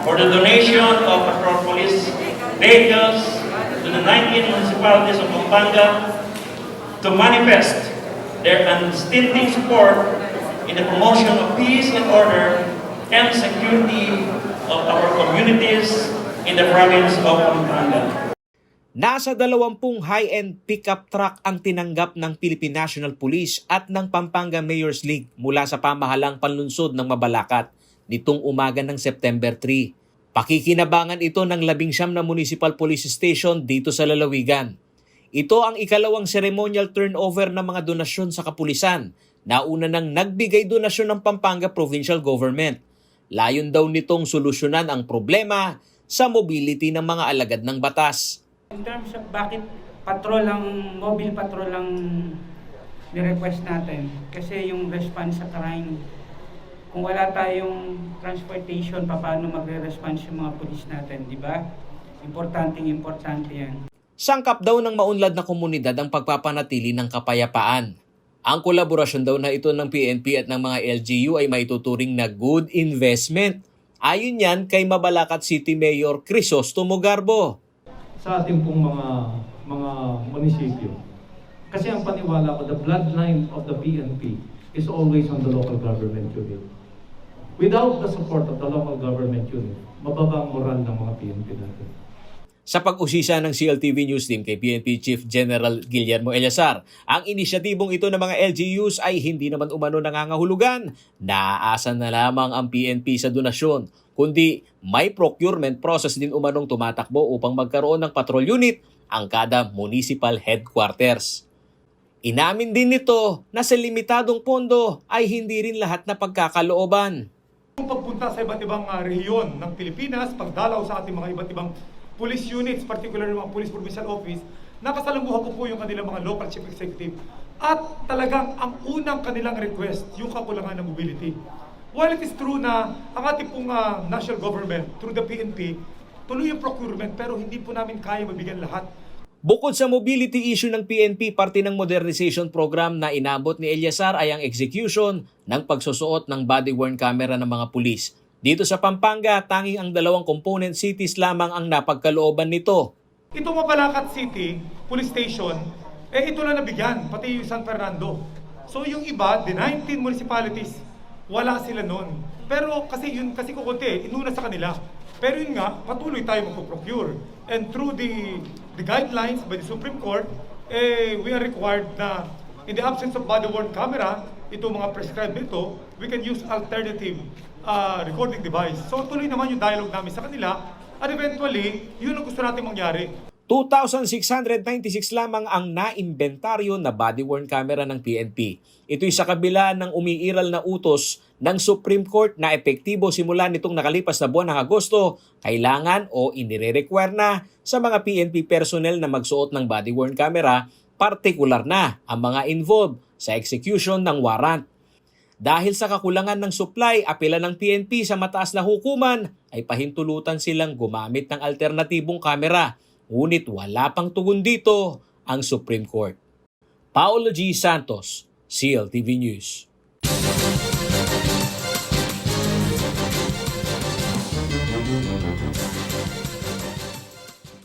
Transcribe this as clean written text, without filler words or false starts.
for the donation of patrol police vehicles to the 19 municipalities of Pampanga to manifest their unstinting support in the promotion of peace and order and security of our communities in the province of Pampanga. Nasa 20 high-end pickup truck ang tinanggap ng Philippine National Police at ng Pampanga Mayor's League mula sa pamahalang panlunsod ng Mabalacat nitong umaga ng September 3. Pakikinabangan ito ng 19 na municipal police station dito sa lalawigan. Ito ang ikalawang ceremonial turnover ng mga donasyon sa kapulisan. Nauna nang nagbigay donasyon ng Pampanga Provincial Government. Layon daw nitong solusyonan ang problema sa mobility ng mga alagad ng batas. In terms of bakit mobile patrol ang ni-request natin, kasi yung response sa crime, kung wala tayong transportation, paano magre-response yung mga pulis natin, di ba? Importante yan. Sangkap daw ng maunlad na komunidad ang pagpapanatili ng kapayapaan. Ang kolaborasyon daw na ito ng PNP at ng mga LGU ay maituturing na good investment. Ayon yan kay Mabalacat City Mayor Crisostomo Garbo. Sa ating pong mga munisipyo. Kasi ang paniwala ko, the bloodline of the PNP is always on the local government unit. Without the support of the local government unit, mababa ang moral ng mga PNP natin. Sa pag-usisa ng CLTV News Team kay PNP Chief General Guillermo Eleazar, ang inisyatibong ito ng mga LGUs ay hindi naman umano nangangahulugan. Naaasa na lamang ang PNP sa donasyon, kundi may procurement process din umanong tumatakbo upang magkaroon ng patrol unit ang kada municipal headquarters. Inamin din nito na sa limitadong pondo ay hindi rin lahat na pagkakalooban. Kung pagpunta sa iba't ibang rehiyon ng Pilipinas, pagdalaw sa ating mga iba't ibang police units, particularly mga police provincial office, nakasalamuha ko po yung kanilang mga local chief executive. At talagang ang unang kanilang request, yung kakulangan ng mobility. While it is true na ang ating pong national government, through the PNP, tuloy yung procurement, pero hindi po namin kaya mabigyan lahat. Bukod sa mobility issue ng PNP, parte ng modernization program na inabot ni Eleazar ay ang execution ng pagsusuot ng body-worn camera ng mga pulis. Dito sa Pampanga, tanging ang 2 component cities lamang ang napagkalooban nito. Ito Mabalacat City Police Station, ito lang nabigyan, pati yung San Fernando. So yung iba, the 19 municipalities, wala sila noon. Pero kasi kukunti, inuna sa kanila. Pero yun nga, patuloy tayo magpo-procure. And through the guidelines by the Supreme Court, we are required na in the absence of body-worn camera, ito mga prescribed nito, we can use alternative recording device. So tuloy naman yung dialogue namin sa kanila at eventually, yun ang gusto natin mangyari. 2,696 lamang ang naimbentaryo na body-worn camera ng PNP. Ito'y sa kabila ng umiiral na utos ng Supreme Court na epektibo simula nitong nakalipas na buwan ng Agosto, kailangan o inire-require na sa mga PNP personnel na magsuot ng body-worn camera, partikular na ang mga involved sa execution ng warrant. Dahil sa kakulangan ng supply, apela ng PNP sa mataas na hukuman ay pahintulutan silang gumamit ng alternatibong kamera. Ngunit wala pang tugon dito ang Supreme Court. Paolo G. Santos, CLTV News.